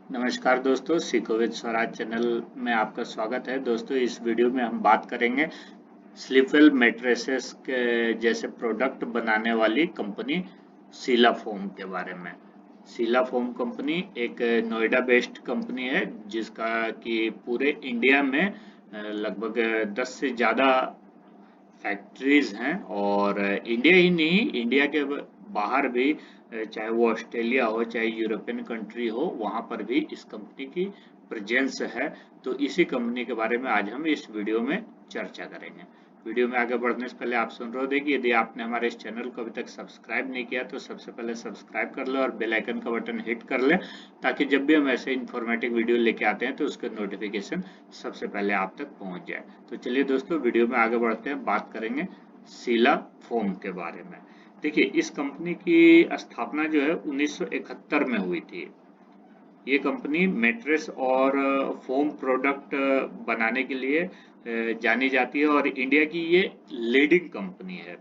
नमस्कार दोस्तों, सीखो विद स्वराज चैनल में आपका स्वागत है। दोस्तों, इस वीडियो में हम बात करेंगे स्लीपवेल मैट्रेसेस के जैसे प्रोडक्ट बनाने वाली कंपनी सीला फोम के बारे में। सीला फोम कंपनी एक नोएडा बेस्ड कंपनी है जिसका कि पूरे इंडिया में लगभग 10 से ज़्यादा फैक्ट्रीज हैं और इंडिया ही नहीं, इंडिया के बाहर भी चाहे वो ऑस्ट्रेलिया हो चाहे यूरोपियन कंट्री हो, वहाँ पर भी इस कंपनी की प्रेजेंस है। तो इसी कंपनी के बारे में आज हम इस वीडियो में चर्चा करेंगे। वीडियो में आगे बढ़ने से पहले आपसे अनुरोध है कि यदि आपने हमारे इस चैनल को अभी तक सब्सक्राइब नहीं किया तो सबसे पहले सब्सक्राइब कर ले और बेल आइकन का बटन हिट कर ले, ताकि जब भी हम ऐसे इन्फॉर्मेटिव वीडियो लेके आते हैं तो उसका नोटिफिकेशन सबसे पहले आप तक पहुंच जाए। तो चलिए दोस्तों, वीडियो में आगे बढ़ते हैं, बात करेंगे सीला फोम के बारे में। देखिए, इस कंपनी की स्थापना जो है 1971 में हुई थी। ये कंपनी मैट्रेस और फोम प्रोडक्ट बनाने के लिए जानी जाती है और इंडिया की ये लीडिंग कंपनी है।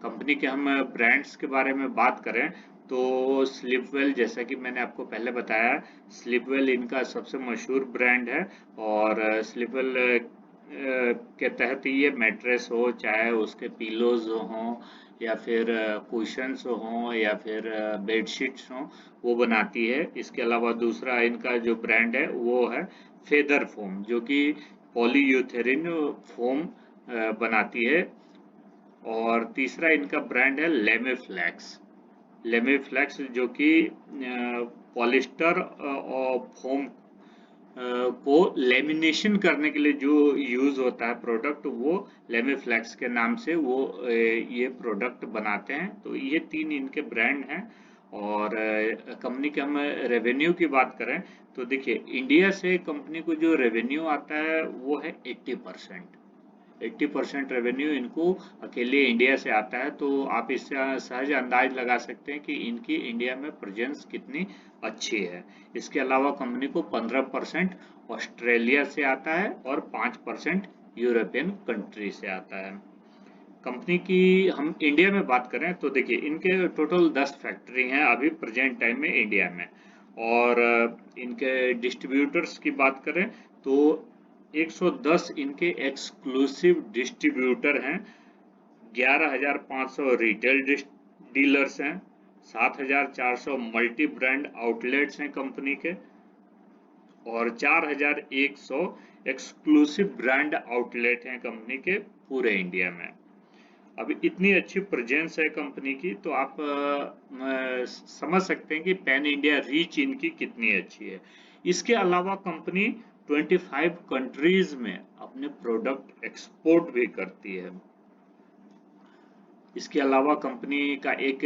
कंपनी के हम ब्रांड्स के बारे में बात करें तो स्लीपवेल, जैसा कि मैंने आपको पहले बताया, स्लीपवेल इनका सबसे मशहूर ब्रांड है। और स्लीपवेल के तहत ये मैट्रेस हो, चाहे उसके पिलोज हों या फिर कुशन्स हों या फिर बेडशीट्स हों, वो बनाती है। इसके अलावा दूसरा इनका जो ब्रांड है वो है फेदर फोम, जो कि पॉलीयूथेरिन फोम बनाती है। और तीसरा इनका ब्रांड है लेमीफ्लैक्स। लेमीफ्लैक्स जो कि पॉलिस्टर और फोम को लेमिनेशन करने के लिए जो यूज होता है प्रोडक्ट, वो लेमीफ्लैक्स के नाम से वो ये प्रोडक्ट बनाते हैं। तो ये तीन इनके ब्रांड हैं। और कंपनी के हम रेवेन्यू की बात करें तो देखिए, इंडिया से कंपनी को जो रेवेन्यू आता है वो है 80%। 80% रेवेन्यू इनको अकेले इंडिया से आता है। तो आप इससे सहज अंदाज लगा सकते हैं कि इनकी इंडिया में प्रेजेंस कितनी अच्छी है। इसके अलावा कंपनी को 15% ऑस्ट्रेलिया से आता है और 5% यूरोपियन कंट्री से आता है। कंपनी की हम इंडिया में बात करें तो देखिए, इनके टोटल 10 फैक्ट्री हैं अभी प्रेजेंट टाइम में इंडिया में। और इनके डिस्ट्रीब्यूटर्स की बात करें तो 110 इनके एक्सक्लूसिव डिस्ट्रीब्यूटर हैं, 11,500 रिटेल डीलर्स हैं, 7,400 मल्टी ब्रांड आउटलेट्स हैं कंपनी के, और 4,100 एक्सक्लूसिव ब्रांड आउटलेट हैं कंपनी के पूरे इंडिया में। अभी इतनी अच्छी प्रेजेंस है कंपनी की, तो आप समझ सकते हैं कि पैन इंडिया रीच इनकी कितनी अच्छी है। इसके अलावा कंपनी 25 कंट्रीज में अपने प्रोडक्ट एक्सपोर्ट भी करती है। इसके अलावा कंपनी का एक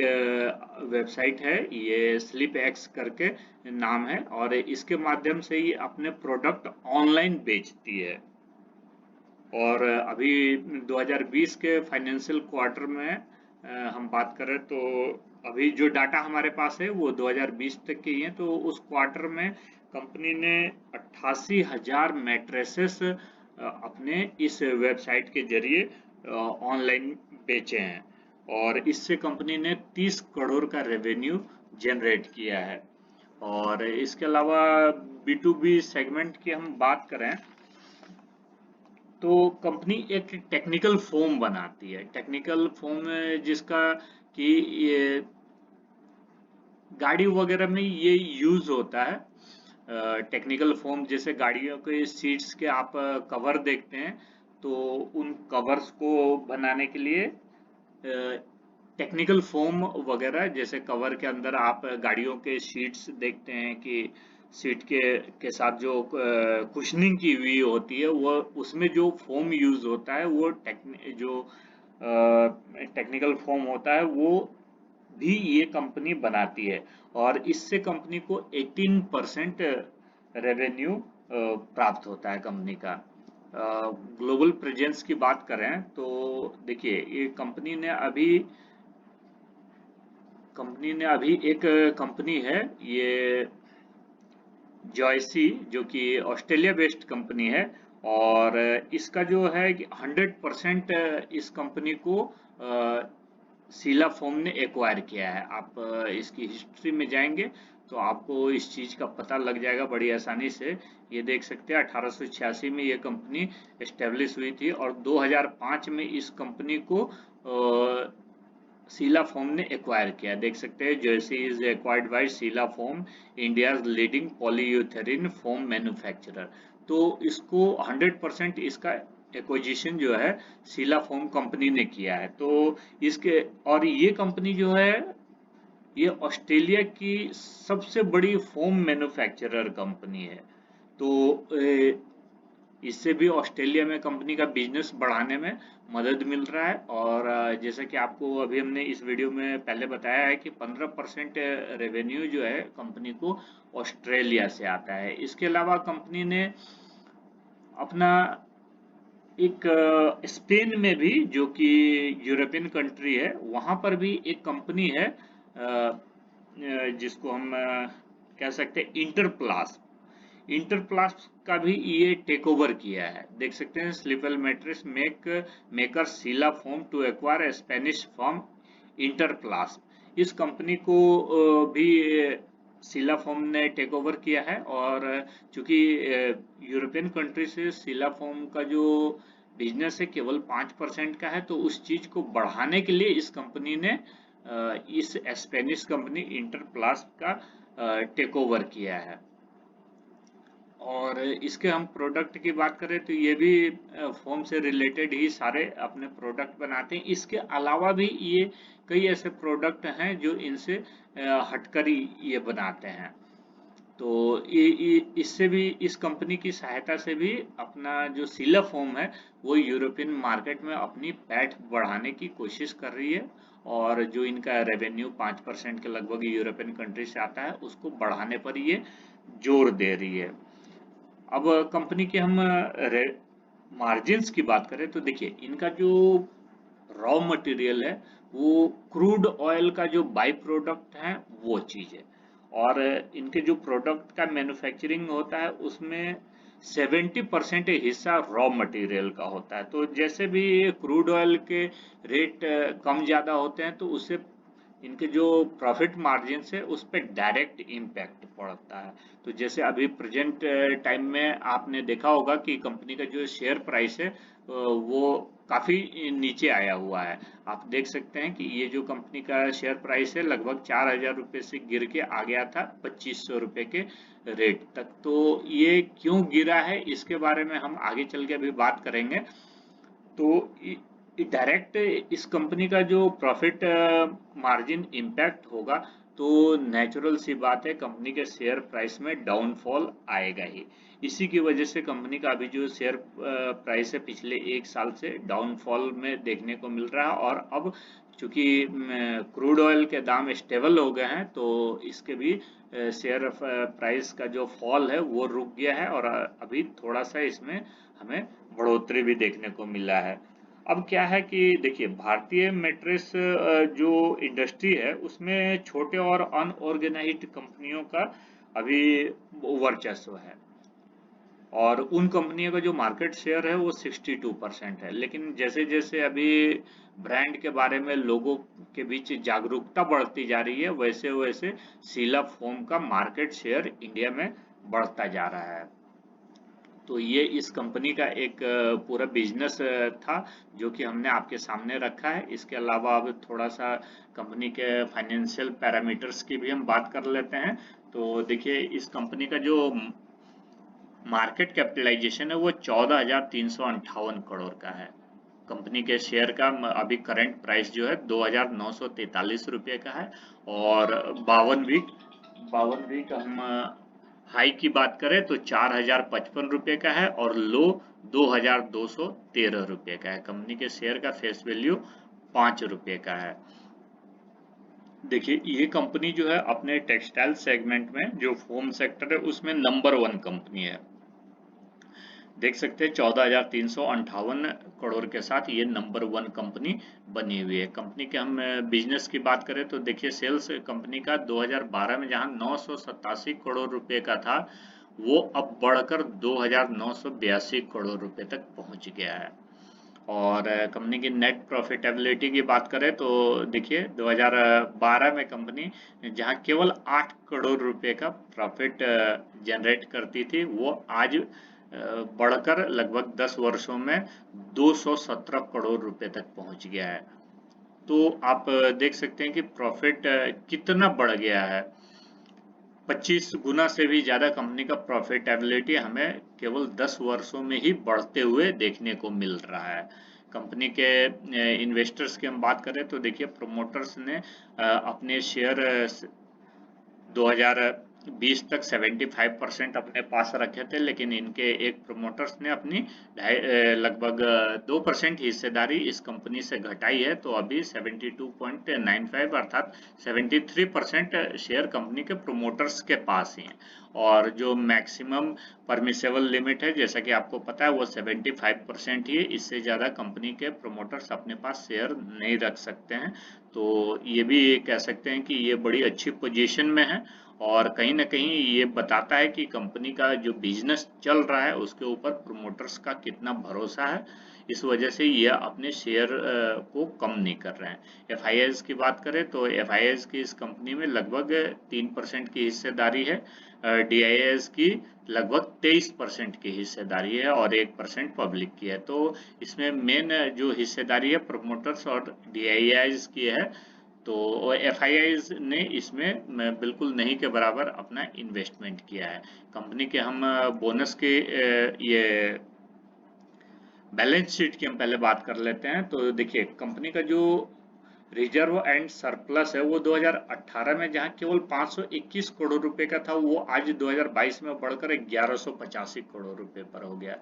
वेबसाइट है, ये स्लीप एक्स करके नाम है, और इसके माध्यम से ये अपने प्रोडक्ट ऑनलाइन बेचती है। और अभी 2020 के फाइनेंशियल क्वार्टर में हम बात करें तो अभी जो डाटा हमारे पास है वो 2020 तक के ही है। तो उस क्वार्टर में कंपनी ने 88,000 मैट्रेसेस अपने इस वेबसाइट के जरिए ऑनलाइन बेचे हैं, और इससे कंपनी ने 30 करोड़ का रेवेन्यू जनरेट किया है। और इसके अलावा B2B सेगमेंट की हम बात करें तो कंपनी एक टेक्निकल फोम बनाती है। टेक्निकल फोम जिसका कि ये गाड़ी वगैरह में ये यूज होता है। टेक्निकल फोम जैसे गाड़ियों के सीट्स के आप कवर देखते हैं, तो उन कवर्स को बनाने के लिए टेक्निकल फोम वगैरह, जैसे कवर के अंदर आप गाड़ियों के सीट्स देखते हैं कि सीट के साथ जो कुशनिंग की हुई होती है, वो उसमें जो फोम यूज होता है वो टेक्निकल फोम होता है, वो भी ये कंपनी बनाती है। और इससे कंपनी को 18% रेवेन्यू प्राप्त होता है कंपनी का। ग्लोबल प्रेजेंस की बात करें तो देखिए, ये कंपनी ने अभी एक कंपनी है, ये जॉयसी, जो कि ऑस्ट्रेलिया बेस्ड कंपनी है। और इसका जो है कि 100% इस कंपनी को सीला फोम ने एक्वायर किया है। आप इसकी हिस्ट्री में जाएंगे तो आपको इस चीज़ का पता लग जाएगा बड़ी आसानी से। ये देख सकते हैं 1886 में ये कंपनी एस्टेब्लिश हुई थी और 2005 में इस कंपनी को शीला फोम ने एक्वायर किया। देख सकते हैं Jersey is acquired by Sheela foam, India's leading polyurethane foam manufacturer. तो इसको 100% इसका एक्विजिशन जो है शीला फोम कंपनी ने किया है। तो इसके और ये कंपनी जो है ये ऑस्ट्रेलिया की सबसे बड़ी फोम मैन्युफैक्चरर कंपनी है। तो इससे भी ऑस्ट्रेलिया में कंपनी का बिजनेस बढ़ाने में मदद मिल रहा है। और जैसा कि आपको अभी हमने इस वीडियो में पहले बताया है कि 15% रेवेन्यू जो है कंपनी को ऑस्ट्रेलिया से आता है। इसके अलावा कंपनी ने अपना एक स्पेन में भी, जो कि यूरोपियन कंट्री है, वहाँ पर भी एक कंपनी है जिसको हम कह सकते हैं इंटरप्लास का भी ये टेक ओवर किया है। देख सकते हैं Sleepwell mattress maker Sheela foam to acquire Spanish firm Interplasp. इस कंपनी को भी शीला फोम ने टेक ओवर किया है। और चूंकि यूरोपियन कंट्री से शीला फोम का जो बिजनेस है केवल 5% का है, तो उस चीज को बढ़ाने के लिए इस कंपनी ने इस स्पेनिश कंपनी इंटरप्लास का टेक ओवर किया है। और इसके हम प्रोडक्ट की बात करें तो ये भी फोम से रिलेटेड ही सारे अपने प्रोडक्ट बनाते हैं। इसके अलावा भी ये कई ऐसे प्रोडक्ट हैं जो इनसे हटकर ये बनाते हैं। तो इससे भी, इस कंपनी की सहायता से भी अपना जो शीला फोम है वो यूरोपियन मार्केट में अपनी पैठ बढ़ाने की कोशिश कर रही है। और जो इनका रेवेन्यू 5% के लगभग यूरोपियन कंट्री से आता है उसको बढ़ाने पर ये जोर दे रही है। अब कंपनी के हम मार्जिन्स की बात करें तो देखिए इनका जो रॉ मटेरियल है वो क्रूड ऑयल का जो बाई प्रोडक्ट है वो चीज है। और इनके जो प्रोडक्ट का मैन्युफैक्चरिंग होता है उसमें 70% हिस्सा रॉ मटेरियल का होता है। तो जैसे भी क्रूड ऑयल के रेट कम ज्यादा होते हैं तो उससे इनके जो प्रॉफिट मार्जिन है उस पर डायरेक्ट इम्पैक्ट पड़ता है। तो जैसे अभी प्रेजेंट टाइम में आपने देखा होगा कि कंपनी का जो शेयर प्राइस है वो काफी नीचे आया हुआ है। आप देख सकते हैं कि ये जो कंपनी का शेयर प्राइस है लगभग 4,000 रुपए से गिर के आ गया था 2,500 रुपए के रेट तक। तो ये क्यों गिरा है इसके बारे में हम आगे चल के अभी बात करेंगे। तो डायरेक्ट इस कंपनी का जो प्रॉफिट मार्जिन इम्पैक्ट होगा तो नेचुरल सी बात है कंपनी के शेयर प्राइस में डाउनफॉल आएगा ही। इसी की वजह से कंपनी का अभी जो शेयर प्राइस है पिछले एक साल से डाउनफॉल में देखने को मिल रहा है। और अब चूंकि क्रूड ऑयल के दाम स्टेबल हो गए हैं तो इसके भी शेयर प्राइस का जो फॉल है वो रुक गया है और अभी थोड़ा सा इसमें हमें बढ़ोतरी भी देखने को मिला है। अब क्या है कि देखिए भारतीय मैट्रेस जो इंडस्ट्री है उसमें छोटे और अनऑर्गेनाइज्ड कंपनियों का अभी वर्चस्व है। और उन कंपनियों का जो मार्केट शेयर है वो 62% है। लेकिन जैसे जैसे अभी ब्रांड के बारे में लोगों के बीच जागरूकता बढ़ती जा रही है वैसे वैसे शीला फोम का मार्केट शेयर इंडिया में बढ़ता जा रहा है। तो ये इस कंपनी का एक पूरा बिजनेस था जो कि हमने आपके सामने रखा है। इसके अलावा अब थोड़ा सा कंपनी के फाइनेंशियल पैरामीटर्स की भी हम बात कर लेते हैं। तो देखिए इस कंपनी का जो मार्केट कैपिटलाइजेशन है वो 14,358 करोड़ का है। कंपनी के शेयर का अभी करंट प्राइस जो है 2,943 रुपये का है। और 52 वीक हम हाई की बात करें तो 4,055 रुपये का है और लो 2,213 रुपये का है। कंपनी के शेयर का फेस वैल्यू 5 रुपये का है। देखिए ये कंपनी जो है अपने टेक्सटाइल सेगमेंट में जो फोम सेक्टर है उसमें नंबर 1 कंपनी है। देख सकते हैं 14,358 करोड़ के साथ ये नंबर 1 कंपनी बनी हुई है। कंपनी के हम बिजनेस की बात करें तो देखिए सेल्स कंपनी का 2012 में जहां 987 करोड़ रुपए का था वो अब बढ़कर 2,982 करोड़ रुपए तक पहुंच गया है। और कंपनी की नेट प्रॉफिटेबिलिटी की बात करें तो देखिए 2012 में कंपनी जहां केवल 8 करोड़ रुपए का प्रॉफिट जनरेट करती थी, वो आज बढ़कर लगभग 10 वर्षों में 217 करोड़ रुपए तक पहुंच गया है। तो आप देख सकते हैं कि प्रॉफिट कितना बढ़ गया है। 25 गुना से भी ज्यादा कंपनी का प्रॉफिटेबिलिटी हमें केवल 10 वर्षों में ही बढ़ते हुए देखने को मिल रहा है। कंपनी के इन्वेस्टर्स की हम बात करें तो देखिए प्रोमोटर्स ने अपने शेयर 2020 तक 75% अपने पास रखे थे, लेकिन इनके एक प्रोमोटर्स ने अपनी लगभग 2% हिस्सेदारी इस कंपनी से घटाई है, तो अभी 72.95 अर्थात 73% शेयर कंपनी के प्रोमोटर्स के पास ही हैं। और जो मैक्सिमम परमिसेबल लिमिट है, जैसा कि आपको पता है, वो 75% ही है। इससे ज़्यादा कंपनी के प्रोमोटर्स अपने पास शेयर नहीं रख सकते हैं। तो ये भी कह सकते हैं कि ये बड़ी अच्छी पोजीशन में है, और कहीं ना कहीं ये बताता है कि कंपनी का जो बिजनेस चल रहा है उसके ऊपर प्रोमोटर्स का कितना भरोसा है। इस वजह से ये अपने शेयर को कम नहीं कर रहे हैं। एफआईआईज की बात करें तो एफआईआईज की इस कंपनी में लगभग 3% की हिस्सेदारी है, डीआईएस की लगभग 23% की हिस्सेदारी है और 1% पब्लिक की है। तो इसमें मेन जो हिस्सेदारी है प्रोमोटर्स और डीआईएस की है, तो एफआईआईज ने इसमें बिल्कुल नहीं के बराबर अपना इन्वेस्टमेंट किया है। कंपनी के हम बोनस के ये बैलेंस शीट की हम पहले बात कर लेते हैं। तो देखिए कंपनी का जो रिजर्व एंड सरप्लस है वो 2018 में जहां केवल 521 करोड़ रुपए का था, वो आज 2022 में बढ़कर 1185 करोड़ रुपए पर हो गया।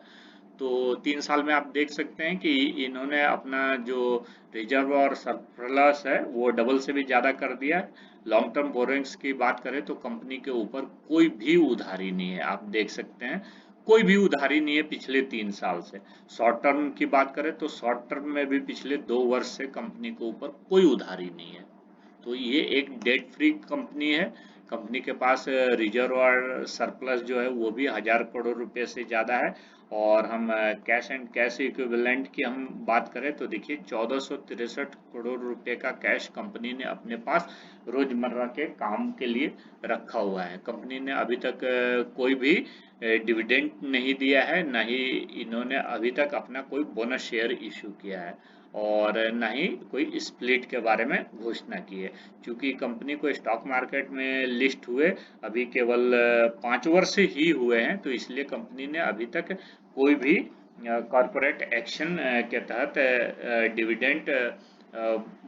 तो 3 साल में आप देख सकते हैं कि इन्होंने अपना जो रिजर्व और सरप्लस है वो डबल से भी ज्यादा कर दिया। लॉन्ग टर्म बोरोइंग्स की बात करें तो कंपनी के ऊपर कोई भी उधारी नहीं है, आप देख सकते हैं कोई भी उधारी नहीं है पिछले 3 साल से। शॉर्ट टर्म की बात करें तो शॉर्ट टर्म में भी पिछले 2 वर्ष से कंपनी के ऊपर कोई उधारी नहीं है। तो ये एक डेट फ्री कंपनी है। कंपनी के पास रिजर्व और सरप्लस जो है वो भी 1000 करोड़ रुपए से ज्यादा है। और हम कैश एंड कैश इक्विवेलेंट की हम बात करें तो देखिए 1463 करोड़ रुपए का कैश कंपनी ने अपने पास रोजमर्रा के काम के लिए रखा हुआ है। कंपनी ने अभी तक कोई भी डिविडेंड नहीं दिया है, ना ही इन्होंने अभी तक अपना कोई बोनस शेयर इशू किया है, और न ही कोई स्प्लिट के बारे में घोषणा की है। क्योंकि कंपनी को स्टॉक मार्केट में लिस्ट हुए अभी केवल 5 वर्ष ही हुए हैं, तो इसलिए कंपनी ने अभी तक कोई भी कॉरपोरेट एक्शन के तहत डिविडेंड,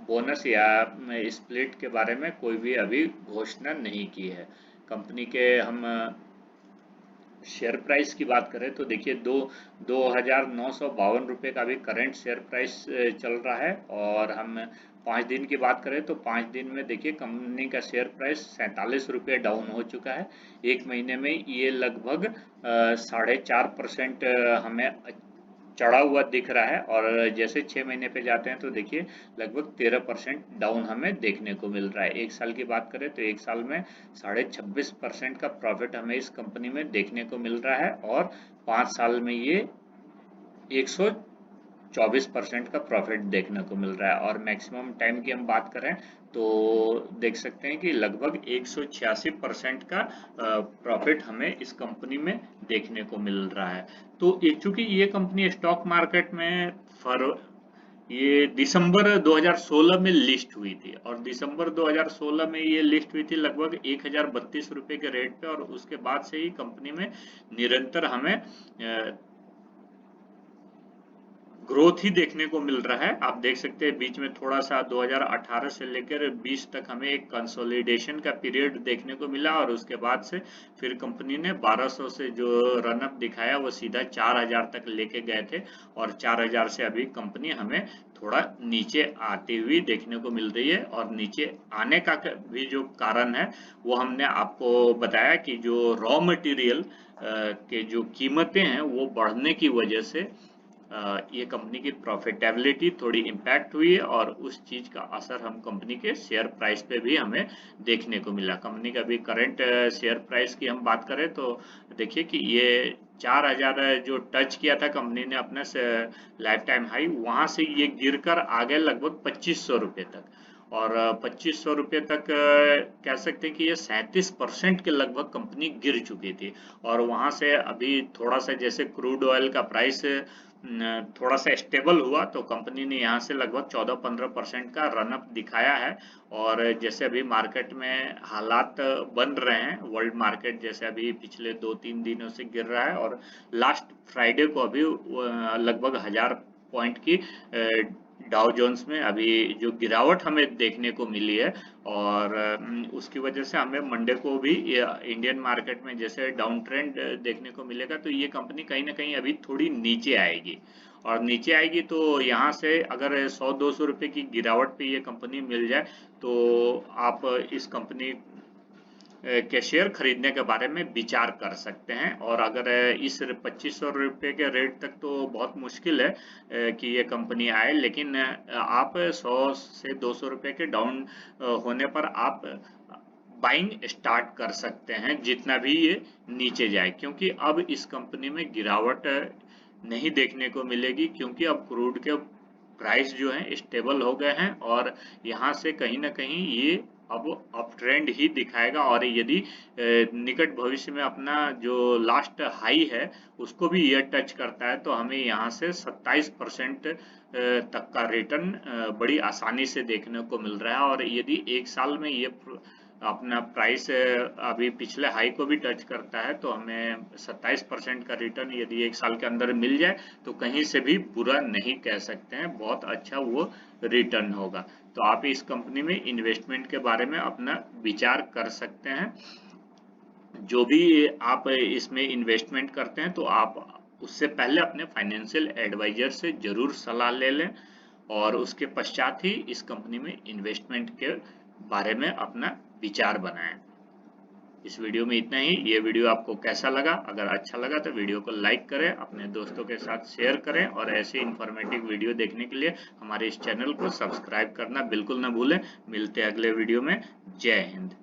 बोनस या स्प्लिट के बारे में कोई भी अभी घोषणा नहीं की है। कंपनी के हम शेयर प्राइस की बात करें तो देखिए 2,952 रुपये का भी करंट शेयर प्राइस चल रहा है। और हम 5 दिन की बात करें तो 5 दिन में देखिए कंपनी का शेयर प्राइस 47 रुपये डाउन हो चुका है। एक महीने में ये लगभग 4.5% हमें चढ़ा हुआ दिख रहा है, और जैसे 6 महीने पे जाते हैं तो देखिए लगभग 13% डाउन हमें देखने को मिल रहा है। एक साल की बात करें तो एक साल में 26.5% का प्रॉफिट हमें इस कंपनी में देखने को मिल रहा है, और 5 साल में ये 124% का प्रॉफिट देखने को मिल रहा है। और मैक्सिमम टाइम की हम बात करें तो देख सकते हैं कि लगभग 186% का प्रॉफिट हमें इस कंपनी में देखने को मिल रहा है। तो चूंकि ये कंपनी स्टॉक मार्केट में ये दिसंबर 2016 में लिस्ट हुई थी, और दिसंबर 2016 में ये लिस्ट हुई थी लगभग 1032 रुपए के रेट पे, और उसके बाद से ही कंपनी में निरंतर हमें ग्रोथ ही देखने को मिल रहा है। आप देख सकते हैं बीच में थोड़ा सा 2018 से लेकर 20 तक हमें एक कंसोलिडेशन का पीरियड देखने को मिला, और उसके बाद से फिर कंपनी ने 1200 से जो रनअप दिखाया वो सीधा 4000 तक लेके गए थे, और 4000 से अभी कंपनी हमें थोड़ा नीचे आती हुई देखने को मिल रही है। और नीचे आने का भी जो कारण है वो हमने आपको बताया कि जो रॉ मटेरियल के जो कीमतें हैं वो बढ़ने की वजह से ये कंपनी की प्रॉफिटेबिलिटी थोड़ी इम्पैक्ट हुई है, और उस चीज का असर हम कंपनी के शेयर प्राइस पे भी हमें देखने को मिला। कंपनी का भी करंट शेयर प्राइस की हम बात करें तो देखिए कि ये 4000 जो टच किया था कंपनी ने अपना लाइफ टाइम हाई, वहां से ये गिरकर आ गए लगभग 2500 रुपये तक। और 2500 रुपये तक कह सकते हैं कि ये 37% के लगभग कंपनी गिर चुकी थी। और वहां से अभी थोड़ा सा जैसे क्रूड ऑयल का प्राइस थोड़ा सा स्टेबल हुआ तो कंपनी ने यहाँ से लगभग 14-15% का रनअप दिखाया है। और जैसे अभी मार्केट में हालात बन रहे हैं, वर्ल्ड मार्केट जैसे अभी पिछले 2-3 दिनों से गिर रहा है, और लास्ट फ्राइडे को अभी लगभग 1000 पॉइंट की डाउ जोन्स में अभी जो गिरावट हमें देखने को मिली है। और उसकी वजह से हमें मंडे को भी इंडियन मार्केट में जैसे डाउन ट्रेंड देखने को मिलेगा, तो ये कंपनी कहीं ना कहीं अभी थोड़ी नीचे आएगी। और नीचे आएगी तो यहाँ से अगर 100-200 रुपए की गिरावट पे ये कंपनी मिल जाए तो आप इस कंपनी के शेयर खरीदने के बारे में विचार कर सकते हैं। और अगर इस 2500 रुपये के रेट तक तो बहुत मुश्किल है कि ये कंपनी आए, लेकिन आप 100 से 200 रुपये के डाउन होने पर आप बाइंग स्टार्ट कर सकते हैं जितना भी ये नीचे जाए, क्योंकि अब इस कंपनी में गिरावट नहीं देखने को मिलेगी, क्योंकि अब क्रूड के प्राइस जो है स्टेबल हो गए हैं। और यहाँ से कहीं ना कहीं ये अब अप ट्रेंड ही दिखाएगा। और यदि निकट भविष्य में अपना जो लास्ट हाई है उसको भी ये टच करता है तो हमें यहाँ से 27% तक का रिटर्न बड़ी आसानी से देखने को मिल रहा है। और यदि एक साल में ये अपना प्राइस अभी पिछले हाई को भी टच करता है तो हमें 27% का रिटर्न यदि एक साल के अंदर मिल जाए तो कहीं से भी बुरा नहीं कह सकते हैं, बहुत अच्छा वो रिटर्न होगा। तो आप इस कंपनी में इन्वेस्टमेंट के बारे में अपना विचार कर सकते हैं। जो भी आप इसमें इन्वेस्टमेंट करते हैं तो आप उससे पहले अपने फाइनेंशियल एडवाइजर से जरूर सलाह ले लें, और उसके पश्चात ही इस कंपनी में इन्वेस्टमेंट के बारे में अपना विचार बनाएं। इस वीडियो में इतना ही। ये वीडियो आपको कैसा लगा? अगर अच्छा लगा तो वीडियो को लाइक करें, अपने दोस्तों के साथ शेयर करें, और ऐसे इन्फॉर्मेटिव वीडियो देखने के लिए हमारे इस चैनल को सब्सक्राइब करना बिल्कुल ना भूलें। मिलते हैं अगले वीडियो में। जय हिंद।